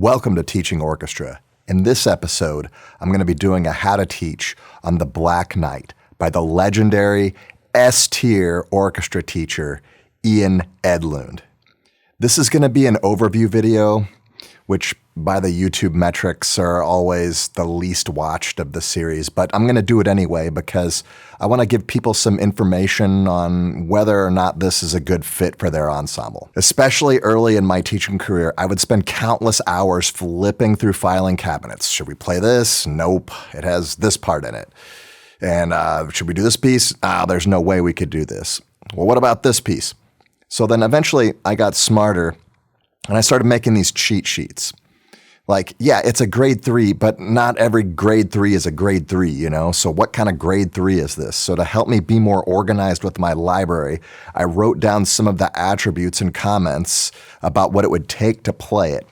Welcome to Teaching Orchestra. In this episode, I'm going to be doing a how to teach on The Black Knight by the legendary S-tier orchestra teacher, Ian Edlund. This is going to be an overview video, which by the YouTube metrics are always the least watched of the series, but I'm going to do it anyway because I want to give people some information on whether or not this is a good fit for their ensemble. Especially early in my teaching career, I would spend countless hours flipping through filing cabinets. Should we play this? Nope, it has this part in it. And should we do this piece? There's no way we could do this. Well, what about this piece? So then eventually I got smarter and I started making these cheat sheets. Like, yeah, it's a grade 3, but not every grade 3 is a grade 3, you know? So what kind of grade 3 is this? So to help me be more organized with my library, I wrote down some of the attributes and comments about what it would take to play it.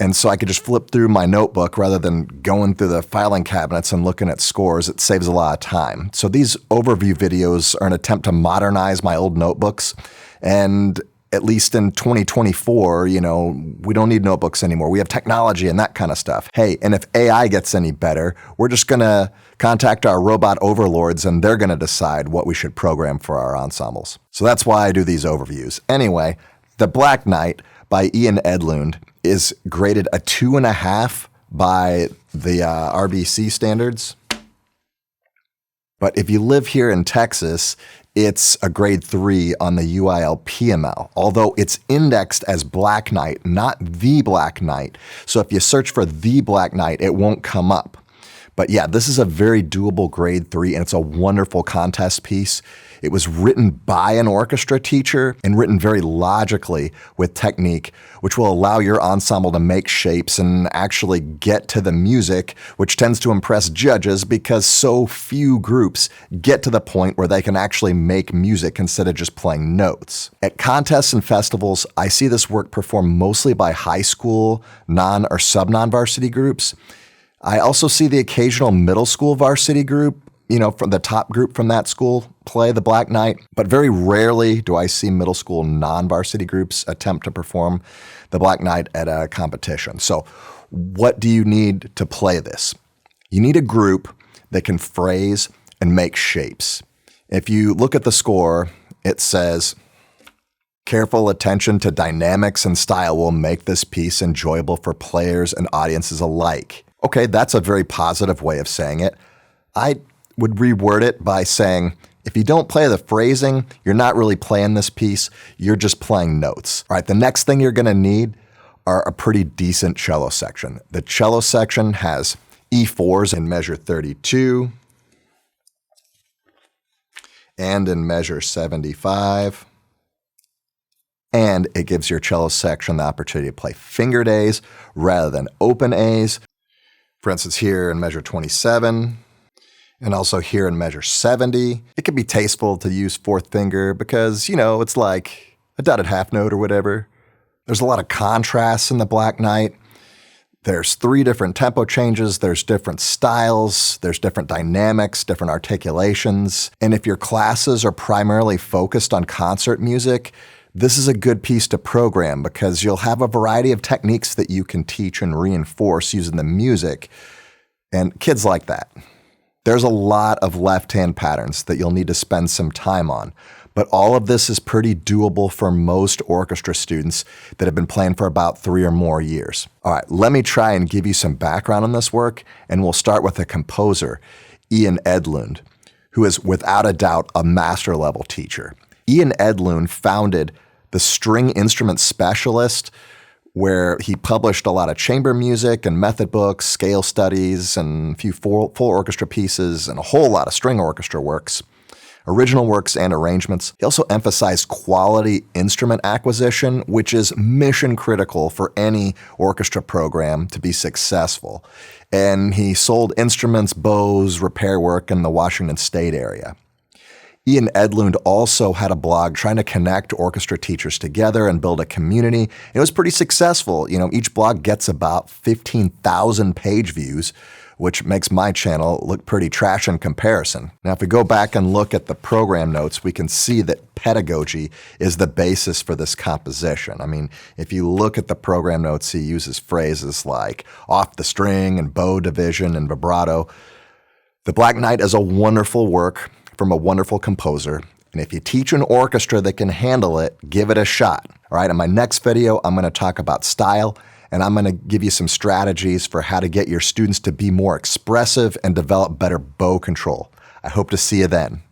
And so I could just flip through my notebook rather than going through the filing cabinets and looking at scores. It saves a lot of time. So these overview videos are an attempt to modernize my old notebooks. And at least in 2024, we don't need notebooks anymore. We have technology and that kind of stuff. Hey, and if AI gets any better, we're just going to contact our robot overlords and they're going to decide what we should program for our ensembles. So that's why I do these overviews. Anyway, The Black Knight by Ian Edlund is graded a 2.5 by the RBC standards. But if you live here in Texas, it's a grade 3 on the UIL PML, although it's indexed as Black Knight, not The Black Knight. So if you search for The Black Knight, it won't come up. But yeah, this is a very doable grade 3, and it's a wonderful contest piece. It was written by an orchestra teacher and written very logically with technique, which will allow your ensemble to make shapes and actually get to the music, which tends to impress judges because so few groups get to the point where they can actually make music instead of just playing notes. At contests and festivals, I see this work performed mostly by high school, non or sub-non-varsity groups. I also see the occasional middle school varsity group, from the top group from that school play The Black Knight, but very rarely do I see middle school non-varsity groups attempt to perform The Black Knight at a competition. So what do you need to play this? You need a group that can phrase and make shapes. If you look at the score, it says, careful attention to dynamics and style will make this piece enjoyable for players and audiences alike. Okay, that's a very positive way of saying it. I would reword it by saying, if you don't play the phrasing, you're not really playing this piece, you're just playing notes. All right, the next thing you're gonna need are a pretty decent cello section. The cello section has E4s in measure 32 and in measure 75. And it gives your cello section the opportunity to play fingered A's rather than open A's. For instance, here in measure 27, and also here in measure 70. It can be tasteful to use fourth finger because, it's like a dotted half note or whatever. There's a lot of contrasts in The Black Knight. There's 3 different tempo changes, there's different styles, there's different dynamics, different articulations. And if your classes are primarily focused on concert music, this is a good piece to program because you'll have a variety of techniques that you can teach and reinforce using the music. And kids like that. There's a lot of left-hand patterns that you'll need to spend some time on, but all of this is pretty doable for most orchestra students that have been playing for about 3 or more years. All right, let me try and give you some background on this work, and we'll start with the composer, Ian Edlund, who is without a doubt a master-level teacher. Ian Edlund founded the String Instrument Specialist, where he published a lot of chamber music and method books, scale studies, and a few full orchestra pieces, and a whole lot of string orchestra works, original works and arrangements. He also emphasized quality instrument acquisition, which is mission critical for any orchestra program to be successful. And he sold instruments, bows, repair work in the Washington State area. Ian Edlund also had a blog trying to connect orchestra teachers together and build a community. It was pretty successful. Each blog gets about 15,000 page views, which makes my channel look pretty trash in comparison. Now, if we go back and look at the program notes, we can see that pedagogy is the basis for this composition. I mean, if you look at the program notes, he uses phrases like off the string and bow division and vibrato. The Black Knight is a wonderful work from a wonderful composer. And if you teach an orchestra that can handle it, give it a shot. All right, in my next video, I'm going to talk about style, and I'm going to give you some strategies for how to get your students to be more expressive and develop better bow control. I hope to see you then.